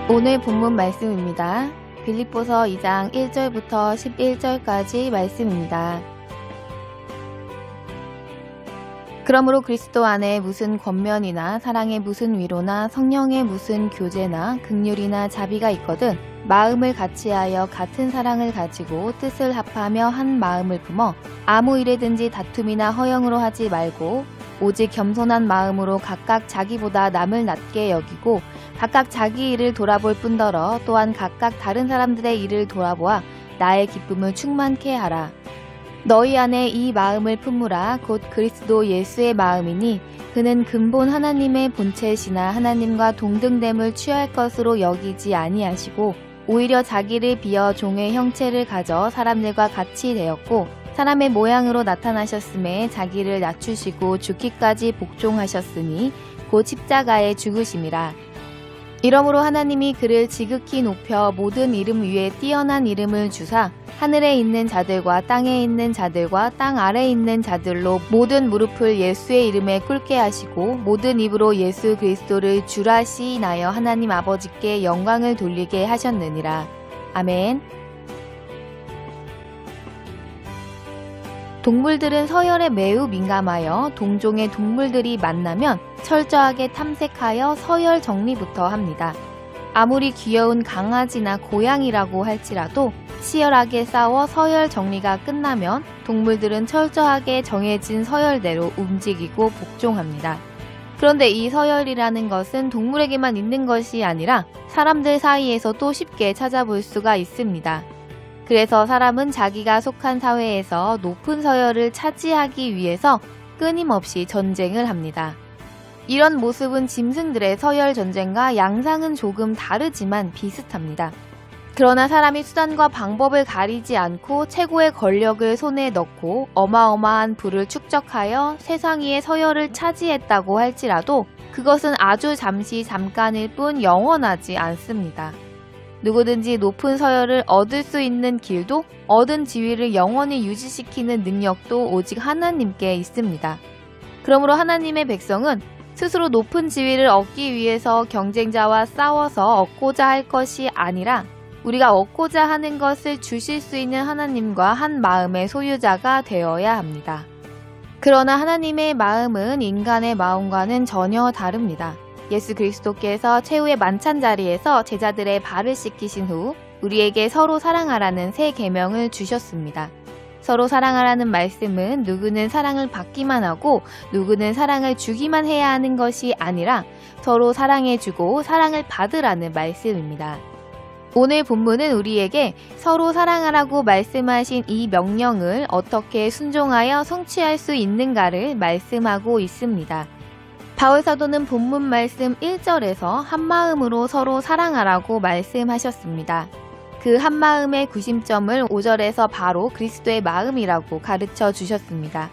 오늘 본문 말씀입니다. 빌립보서 2장 1절부터 11절까지 말씀입니다. 그러므로 그리스도 안에 무슨 권면이나 사랑의 무슨 위로나 성령의 무슨 교제나 긍휼이나 자비가 있거든 마음을 같이하여 같은 사랑을 가지고 뜻을 합하며 한 마음을 품어 아무 일에든지 다툼이나 허영으로 하지 말고 오직 겸손한 마음으로 각각 자기보다 남을 낮게 여기고 각각 자기 일을 돌아볼 뿐더러 또한 각각 다른 사람들의 일을 돌아보아 나의 기쁨을 충만케 하라. 너희 안에 이 마음을 품으라. 곧 그리스도 예수의 마음이니 그는 근본 하나님의 본체시나 하나님과 동등됨을 취할 것으로 여기지 아니하시고 오히려 자기를 비어 종의 형체를 가져 사람들과 같이 되었고 사람의 모양으로 나타나셨음에 자기를 낮추시고 죽기까지 복종하셨으니 곧 십자가에 죽으심이라. 이러므로 하나님이 그를 지극히 높여 모든 이름 위에 뛰어난 이름을 주사 하늘에 있는 자들과 땅에 있는 자들과 땅 아래에 있는 자들로 모든 무릎을 예수의 이름에 꿇게 하시고 모든 입으로 예수 그리스도를 주라 시인하여 하나님 아버지께 영광을 돌리게 하셨느니라. 아멘. 동물들은 서열에 매우 민감하여 동종의 동물들이 만나면 철저하게 탐색하여 서열 정리부터 합니다. 아무리 귀여운 강아지나 고양이라고 할지라도 치열하게 싸워 서열 정리가 끝나면 동물들은 철저하게 정해진 서열대로 움직이고 복종합니다. 그런데 이 서열이라는 것은 동물에게만 있는 것이 아니라 사람들 사이에서도 쉽게 찾아볼 수가 있습니다. 그래서 사람은 자기가 속한 사회에서 높은 서열을 차지하기 위해서 끊임없이 전쟁을 합니다. 이런 모습은 짐승들의 서열 전쟁과 양상은 조금 다르지만 비슷합니다. 그러나 사람이 수단과 방법을 가리지 않고 최고의 권력을 손에 넣고 어마어마한 부를 축적하여 세상 위의 서열을 차지했다고 할지라도 그것은 아주 잠깐일 뿐 영원하지 않습니다. 누구든지 높은 서열을 얻을 수 있는 길도 얻은 지위를 영원히 유지시키는 능력도 오직 하나님께 있습니다. 그러므로 하나님의 백성은 스스로 높은 지위를 얻기 위해서 경쟁자와 싸워서 얻고자 할 것이 아니라 우리가 얻고자 하는 것을 주실 수 있는 하나님과 한 마음의 소유자가 되어야 합니다. 그러나 하나님의 마음은 인간의 마음과는 전혀 다릅니다. 예수 그리스도께서 최후의 만찬 자리에서 제자들의 발을 씻기신 후 우리에게 서로 사랑하라는 새 계명을 주셨습니다. 서로 사랑하라는 말씀은 누구는 사랑을 받기만 하고 누구는 사랑을 주기만 해야 하는 것이 아니라 서로 사랑해주고 사랑을 받으라는 말씀입니다. 오늘 본문은 우리에게 서로 사랑하라고 말씀하신 이 명령을 어떻게 순종하여 성취할 수 있는가를 말씀하고 있습니다. 바울 사도는 본문 말씀 1절에서 한마음으로 서로 사랑하라고 말씀하셨습니다. 그 한마음의 구심점을 5절에서 바로 그리스도의 마음이라고 가르쳐 주셨습니다.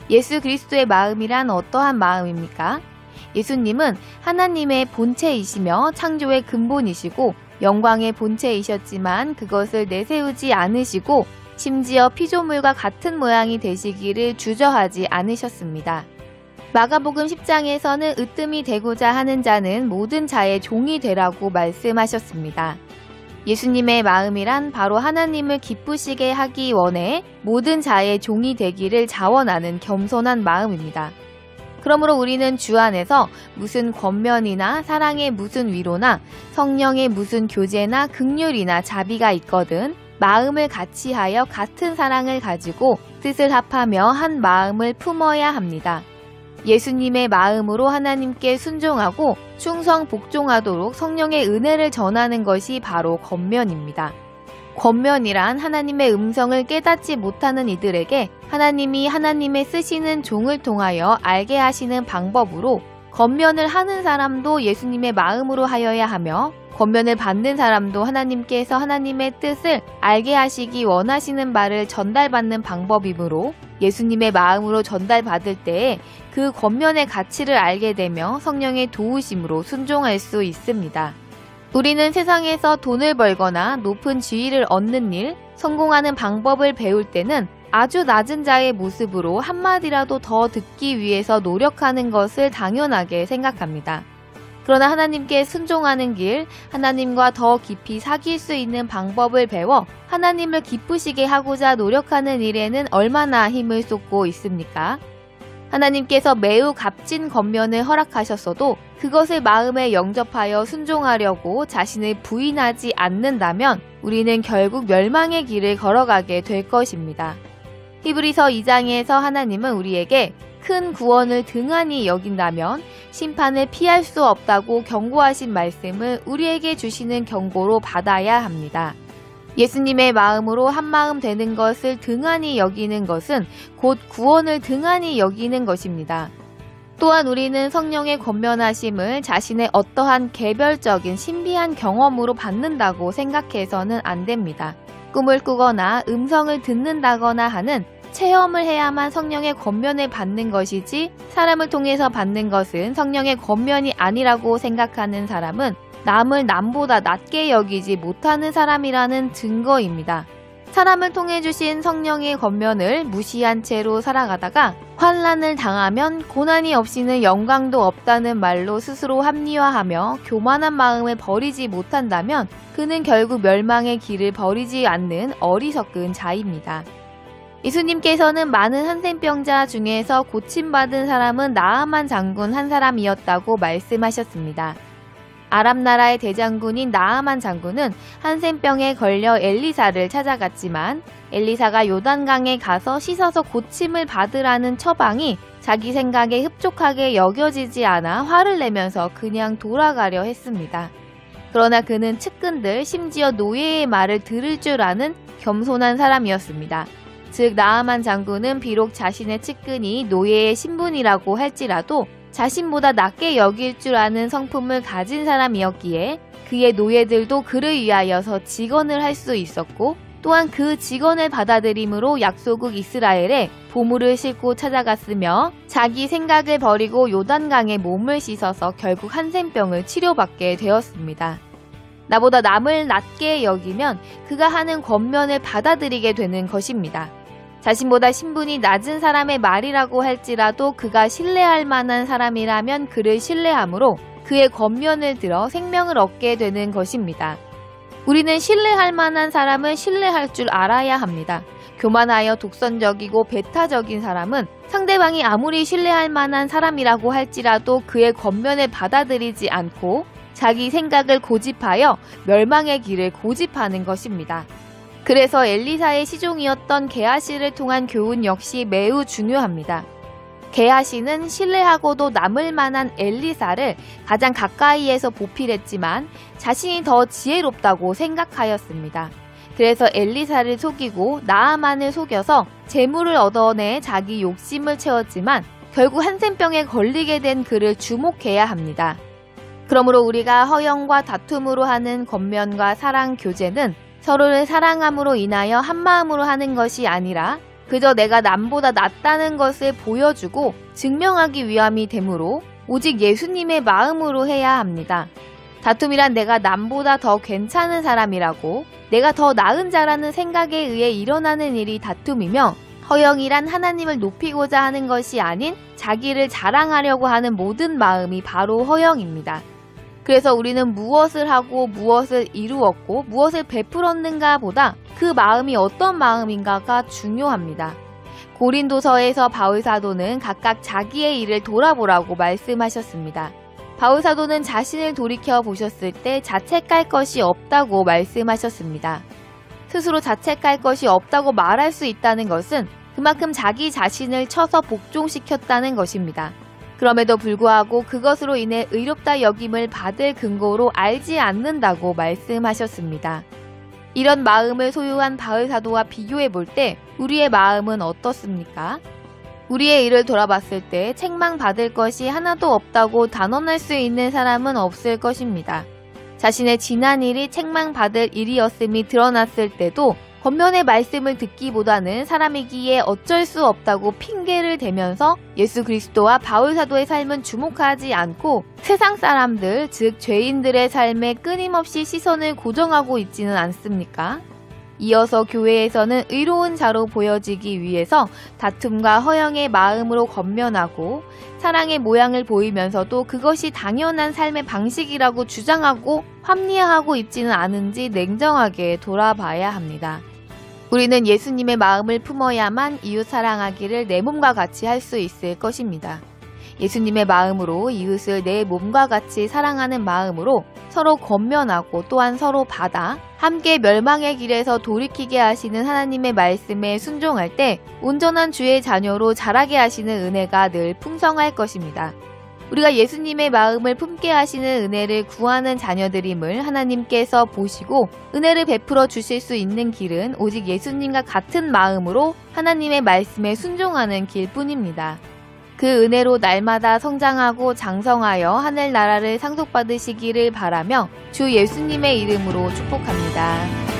예수 그리스도의 마음이란 어떠한 마음입니까? 예수님은 하나님의 본체이시며 창조의 근본이시고 영광의 본체이셨지만 그것을 내세우지 않으시고 심지어 피조물과 같은 모양이 되시기를 주저하지 않으셨습니다. 마가복음 10장에서는 으뜸이 되고자 하는 자는 모든 자의 종이 되라고 말씀하셨습니다. 예수님의 마음이란 바로 하나님을 기쁘시게 하기 원해 모든 자의 종이 되기를 자원하는 겸손한 마음입니다. 그러므로 우리는 주 안에서 무슨 권면이나 사랑의 무슨 위로나 성령의 무슨 교제나 긍휼이나 자비가 있거든 마음을 같이하여 같은 사랑을 가지고 뜻을 합하며 한 마음을 품어야 합니다. 예수님의 마음으로 하나님께 순종하고 충성 복종하도록 성령의 은혜를 전하는 것이 바로 권면입니다. 권면이란 하나님의 음성을 깨닫지 못하는 이들에게 하나님이 하나님의 쓰시는 종을 통하여 알게 하시는 방법으로 권면을 하는 사람도 예수님의 마음으로 하여야 하며 권면을 받는 사람도 하나님께서 하나님의 뜻을 알게 하시기 원하시는 바를 전달받는 방법이므로 예수님의 마음으로 전달받을 때에 그 권면의 가치를 알게 되며 성령의 도우심으로 순종할 수 있습니다. 우리는 세상에서 돈을 벌거나 높은 지위를 얻는 일, 성공하는 방법을 배울 때는 아주 낮은 자의 모습으로 한마디라도 더 듣기 위해서 노력하는 것을 당연하게 생각합니다. 그러나 하나님께 순종하는 길, 하나님과 더 깊이 사귈 수 있는 방법을 배워 하나님을 기쁘시게 하고자 노력하는 일에는 얼마나 힘을 쏟고 있습니까? 하나님께서 매우 값진 권면을 허락하셨어도 그것을 마음에 영접하여 순종하려고 자신을 부인하지 않는다면 우리는 결국 멸망의 길을 걸어가게 될 것입니다. 히브리서 2장에서 하나님은 우리에게 큰 구원을 등한히 여긴다면 심판을 피할 수 없다고 경고하신 말씀을 우리에게 주시는 경고로 받아야 합니다. 예수님의 마음으로 한마음 되는 것을 등한히 여기는 것은 곧 구원을 등한히 여기는 것입니다. 또한 우리는 성령의 권면하심을 자신의 어떠한 개별적인 신비한 경험으로 받는다고 생각해서는 안 됩니다. 꿈을 꾸거나 음성을 듣는다거나 하는 체험을 해야만 성령의 권면을 받는 것이지 사람을 통해서 받는 것은 성령의 권면이 아니라고 생각하는 사람은 남을 남보다 낮게 여기지 못하는 사람이라는 증거입니다. 사람을 통해 주신 성령의 권면을 무시한 채로 살아가다가 환난을 당하면 고난이 없이는 영광도 없다는 말로 스스로 합리화하며 교만한 마음을 버리지 못한다면 그는 결국 멸망의 길을 버리지 않는 어리석은 자입니다. 예수님께서는 많은 한센병자 중에서 고침받은 사람은 나아만 장군 한 사람이었다고 말씀하셨습니다. 아람 나라의 대장군인 나아만 장군은 한센병에 걸려 엘리사를 찾아갔지만 엘리사가 요단강에 가서 씻어서 고침을 받으라는 처방이 자기 생각에 흡족하게 여겨지지 않아 화를 내면서 그냥 돌아가려 했습니다. 그러나 그는 측근들 심지어 노예의 말을 들을 줄 아는 겸손한 사람이었습니다. 즉 나아만 장군은 비록 자신의 측근이 노예의 신분이라고 할지라도 자신보다 낮게 여길 줄 아는 성품을 가진 사람이었기에 그의 노예들도 그를 위하여서 직언을 할 수 있었고 또한 그 직언을 받아들임으로 약소국 이스라엘에 보물을 싣고 찾아갔으며 자기 생각을 버리고 요단강에 몸을 씻어서 결국 한센병을 치료받게 되었습니다. 나보다 남을 낮게 여기면 그가 하는 권면을 받아들이게 되는 것입니다. 자신보다 신분이 낮은 사람의 말이라고 할지라도 그가 신뢰할 만한 사람이라면 그를 신뢰하므로 그의 권면을 들어 생명을 얻게 되는 것입니다. 우리는 신뢰할 만한 사람을 신뢰할 줄 알아야 합니다. 교만하여 독선적이고 배타적인 사람은 상대방이 아무리 신뢰할 만한 사람이라고 할지라도 그의 권면을 받아들이지 않고 자기 생각을 고집하여 멸망의 길을 고집하는 것입니다. 그래서 엘리사의 시종이었던 게하시를 통한 교훈 역시 매우 중요합니다. 게하시는 신뢰하고도 남을 만한 엘리사를 가장 가까이에서 보필했지만 자신이 더 지혜롭다고 생각하였습니다. 그래서 엘리사를 속이고 나아만을 속여서 재물을 얻어내 자기 욕심을 채웠지만 결국 한센병에 걸리게 된 그를 주목해야 합니다. 그러므로 우리가 허영과 다툼으로 하는 권면과 사랑 교제는 서로를 사랑함으로 인하여 한마음으로 하는 것이 아니라 그저 내가 남보다 낫다는 것을 보여주고 증명하기 위함이 되므로 오직 예수님의 마음으로 해야 합니다. 다툼이란 내가 남보다 더 괜찮은 사람이라고 내가 더 나은 자라는 생각에 의해 일어나는 일이 다툼이며 허영이란 하나님을 높이고자 하는 것이 아닌 자기를 자랑하려고 하는 모든 마음이 바로 허영입니다. 그래서 우리는 무엇을 하고 무엇을 이루었고 무엇을 베풀었는가 보다 그 마음이 어떤 마음인가가 중요합니다. 고린도서에서 바울사도는 각각 자기의 일을 돌아보라고 말씀하셨습니다. 바울사도는 자신을 돌이켜 보셨을 때 자책할 것이 없다고 말씀하셨습니다. 스스로 자책할 것이 없다고 말할 수 있다는 것은 그만큼 자기 자신을 쳐서 복종시켰다는 것입니다. 그럼에도 불구하고 그것으로 인해 의롭다 여김을 받을 근거로 알지 않는다고 말씀하셨습니다. 이런 마음을 소유한 바울사도와 비교해 볼 때 우리의 마음은 어떻습니까? 우리의 일을 돌아봤을 때 책망받을 것이 하나도 없다고 단언할 수 있는 사람은 없을 것입니다. 자신의 지난 일이 책망받을 일이었음이 드러났을 때도 권면의 말씀을 듣기보다는 사람이기에 어쩔 수 없다고 핑계를 대면서 예수 그리스도와 바울사도의 삶은 주목하지 않고 세상 사람들, 즉 죄인들의 삶에 끊임없이 시선을 고정하고 있지는 않습니까? 이어서 교회에서는 의로운 자로 보여지기 위해서 다툼과 허영의 마음으로 권면하고 사랑의 모양을 보이면서도 그것이 당연한 삶의 방식이라고 주장하고 합리화하고 있지는 않은지 냉정하게 돌아봐야 합니다. 우리는 예수님의 마음을 품어야만 이웃 사랑하기를 내 몸과 같이 할 수 있을 것입니다. 예수님의 마음으로 이웃을 내 몸과 같이 사랑하는 마음으로 서로 권면하고 또한 서로 받아 함께 멸망의 길에서 돌이키게 하시는 하나님의 말씀에 순종할 때 온전한 주의 자녀로 자라게 하시는 은혜가 늘 풍성할 것입니다. 우리가 예수님의 마음을 품게 하시는 은혜를 구하는 자녀들임을 하나님께서 보시고 은혜를 베풀어 주실 수 있는 길은 오직 예수님과 같은 마음으로 하나님의 말씀에 순종하는 길뿐입니다. 그 은혜로 날마다 성장하고 장성하여 하늘나라를 상속받으시기를 바라며 주 예수님의 이름으로 축복합니다.